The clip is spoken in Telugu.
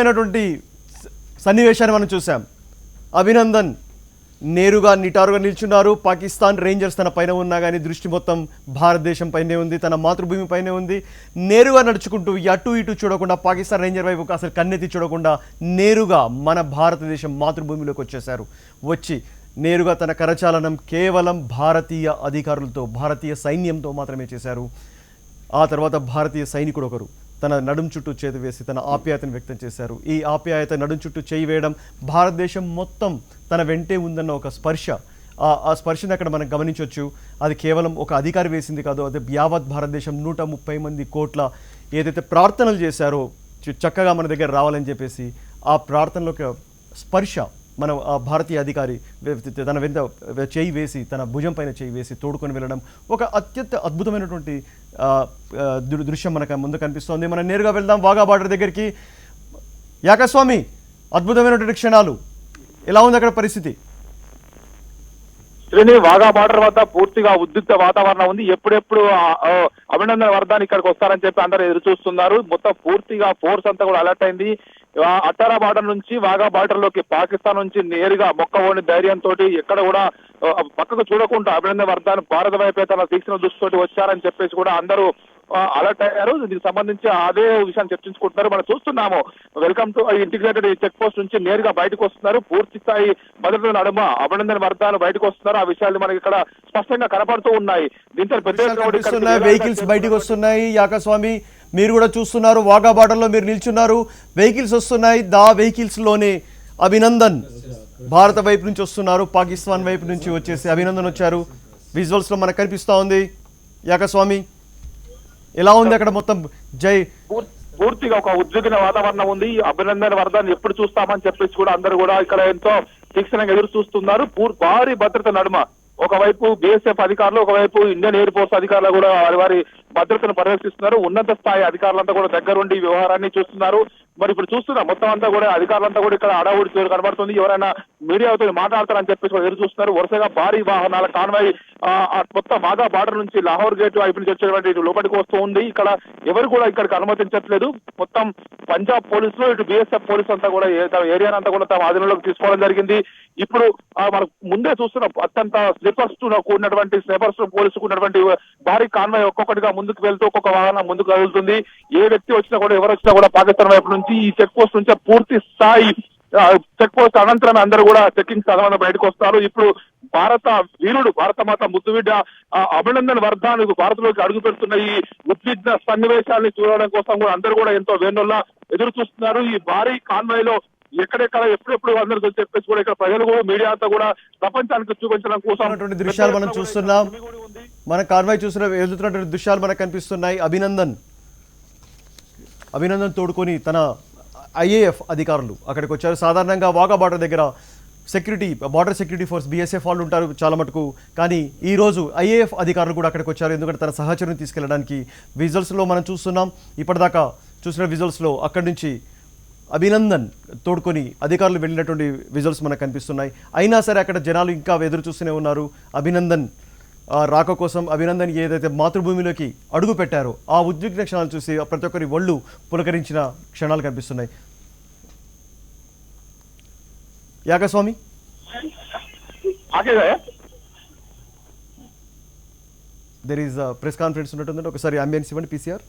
అద్భుతమైనటువంటి సన్నివేశాన్ని మనం చూసాం. అభినందన్ నేరుగా నిటారుగా నిల్చున్నారు. పాకిస్తాన్ రేంజర్స్ తన పైన ఉన్నా కానీ దృష్టి మొత్తం భారతదేశం పైనే ఉంది, తన మాతృభూమి పైనే ఉంది. నేరుగా నడుచుకుంటూ అటు ఇటు చూడకుండా, పాకిస్తాన్ రేంజర్ వైపు అసలు కన్నెత్తి చూడకుండా నేరుగా మన భారతదేశం మాతృభూమిలోకి వచ్చేశారు. వచ్చి నేరుగా తన కరచాలనం కేవలం భారతీయ అధికారులతో, భారతీయ సైన్యంతో మాత్రమే చేశారు. ఆ తర్వాత భారతీయ సైనికుడు ఒకరు తన నడుం చుట్టూ చేతి వేసి తన ఆప్యాయతను వ్యక్తం చేశారు. ఈ ఆప్యాయత నడుం చుట్టూ చేయి వేయడం భారతదేశం మొత్తం తన వెంటే ఉందన్న ఒక స్పర్శ, ఆ స్పర్శను అక్కడ మనం గమనించవచ్చు. అది కేవలం ఒక అధికారి వేసింది కాదు, అది యావత్ భారతదేశం 130 మంది కోట్ల ఏదైతే ప్రార్థనలు చేశారో చక్కగా మన దగ్గర రావాలని చెప్పేసి, ఆ ప్రార్థనలోకి స్పర్శ మన భారతీయ అధికారి తన వెంట చేయి వేసి, తన భుజం పైన చేయి వేసి తోడుకొని వెళ్ళడం ఒక అత్యంత అద్భుతమైనటువంటి దృశ్యం మనకు ముందు కనిపిస్తోంది. మనం నేరుగా వెళ్దాం వాఘా బార్డర్ దగ్గరికి. యాకస్వామి, అద్భుతమైనటువంటి క్షణాలు, ఎలా ఉంది అక్కడ పరిస్థితి? శ్రీని, వాఘా బార్డర్ వద్ద పూర్తిగా ఉద్రిక్త వాతావరణం ఉంది. ఎప్పుడెప్పుడు అభినందన్ వర్ధాన్ ఇక్కడికి వస్తారని చెప్పి అందరూ ఎదురు చూస్తున్నారు. మొత్తం పూర్తిగా ఫోర్స్ అంతా కూడా అలర్ట్ అయింది. అట్టారా బార్డర్ నుంచి వాఘా బార్డర్ లోకి పాకిస్తాన్ నుంచి నేరుగా మొక్కవోని ధైర్యంతో ఎక్కడ కూడా పక్కకు చూడకుండా అభినందన్ వర్ధాన్ భారత వైపే తన తీక్షణ దృష్టితోటి వచ్చారని చెప్పేసి కూడా అందరూ అలర్ట్ అయ్యారు. దీనికి సంబంధించి అదే విషయాన్ని చర్చించుకుంటున్నారు. మనం చూస్తున్నాము, welcome to integrated check post నుంచి నేరుగా బయటకు వస్తున్నారు. పూర్తి స్థాయి భద్రత నడుమ అభినందన్ వర్ధాన్ బయటకు వస్తున్నారు. ఆ విషయాలు మనకి ఇక్కడ స్పష్టంగా కనపడుతూ ఉన్నాయి. దీంతో వెహికల్స్ బయటకు వస్తున్నాయి. యాకస్వామి, మీరు కూడా చూస్తున్నారు, వాఘా బార్డర్ లో మీరు నిల్చున్నారు, వెహికల్స్ వస్తున్నాయి. వెహికల్స్ లోనే అభినందన్ భారత వైపు నుంచి వస్తున్నారు, పాకిస్తాన్ వైపు నుంచి వచ్చేసి అభినందన్ వచ్చారు. విజువల్స్ లో మనకు కనిపిస్తా ఉంది. యాకస్వామి, ఎలా ఉంది అక్కడ మొత్తం? పూర్తిగా ఒక ఉద్విగ్న వాతావరణం ఉంది. అభినందన్ వర్ధాన్ ఎప్పుడు చూస్తామని చెప్పేసి కూడా అందరూ కూడా ఇక్కడ ఎంతో తీక్షణంగా ఎదురు చూస్తున్నారు. భారీ భద్రత నడుమ ఒకవైపు బిఎస్ఎఫ్ అధికారులు, ఒకవైపు ఇండియన్ ఎయిర్ ఫోర్స్ అధికారులు కూడా వారి భద్రతను పర్యవేక్షిస్తున్నారు. ఉన్నత స్థాయి అధికారులంతా కూడా దగ్గరుండి వ్యవహారాన్ని చూస్తున్నారు. మరి ఇప్పుడు చూస్తున్నాం, మొత్తం అంతా కూడా అధికారులంతా కూడా ఇక్కడ అడవుడి కనబడుతుంది. ఎవరైనా మీడియాతో మాట్లాడతారని చెప్పేసి ఎదురు చూస్తున్నారు. వరుసగా భారీ వాహనాల కాన్వాయ్ మొత్తం వాఘా బార్డర్ నుంచి లాహోర్ గేట్ వైపు నుంచి వచ్చేటువంటి లోపలికి వస్తూ ఉంది. ఇక్కడ ఎవరు కూడా ఇక్కడికి అనుమతించట్లేదు. మొత్తం పంజాబ్ పోలీసులు, ఇటు బిఎస్ఎఫ్ పోలీసు అంతా కూడా ఏరియానంతా అంతా కూడా తమ ఆధీనంలోకి తీసుకోవడం జరిగింది. ఇప్పుడు మనం ముందే చూస్తున్నాం, అత్యంత స్లీపర్స్ కూడినటువంటి పోలీసు ఉన్నటువంటి భారీ కాన్వాయ్ ఒక్కొక్కటిగా ముందుకు వెళ్తూ ఒక్కొక్క వాహనం ముందుకు కదులుతుంది. ఏ వ్యక్తి వచ్చినా కూడా, ఎవరు వచ్చినా కూడా పాకిస్తాన్ వైపు నుంచి ఈ చెక్ పోస్ట్ నుంచి పూర్తి స్థాయి చెక్ పోస్ట్ అనంతరం అందరూ కూడా చెక్కింగ్ చదవడం బయటకు వస్తారు. ఇప్పుడు భారత వీరుడు, భారత మాత ముద్దుబిడ్డ అభినందన్ వర్ధాన్ భారత్లోకి అడుగు పెడుతున్న ఈ ఉద్విగ్న సన్నివేశాన్ని చూడడం కోసం కూడా అందరూ కూడా ఎంతో వేణుల్లా ఎదురు చూస్తున్నారు. ఈ భారీ కాన్వాయ్ లో ఎక్కడెక్కడ ఎప్పుడెప్పుడు అందరూ చెప్పేసి కూడా ఇక్కడ ప్రజలు కూడా, మీడియా అంతా కూడా ప్రపంచానికి చూపించడం కోసం దృశ్యాలు మనం చూస్తున్నాం. మన కాన్వాయ్ చూసిన ఎదుగుతున్నటువంటి దృశ్యాలు మనకు కనిపిస్తున్నాయి. అభినందన్ తోడుకొని తన ఐఏఎఫ్ అధికారులు అక్కడికి వచ్చారు. సాధారణంగా వాఘా బార్డర్ దగ్గర బార్డర్ సెక్యూరిటీ ఫోర్స్ బిఎస్ఎఫ్ వాళ్ళు ఉంటారు చాలా మటుకు, కానీ ఈరోజు ఐఏఎఫ్ అధికారులు కూడా అక్కడికి వచ్చారు. ఎందుకంటే తన సహచరుని తీసుకెళ్లడానికి. విజువల్స్లో మనం చూస్తున్నాం, ఇప్పటిదాకా చూసిన విజువల్స్లో అక్కడి నుంచి అభినందన్ తోడుకొని అధికారులు వెళ్ళినటువంటి విజువల్స్ మనకు కనిపిస్తున్నాయి. అయినా సరే అక్కడ జనాలు ఇంకా ఎదురు చూస్తూనే ఉన్నారు. అభినందన్ రాక కోసం, అభినందన్ ఏదైతే మాతృభూమిలోకి అడుగు పెట్టారో ఆ ఉద్విగ్న క్షణాలు చూసి ప్రతి ఒక్కరి ఒళ్ళు పులకరించిన క్షణాలు కనిపిస్తున్నాయి. Yakaswami, there is press conference ఉన్నట్టుందంటే ఒకసారి అంబియన్స్ ఇవ్వండి. పీసీఆర్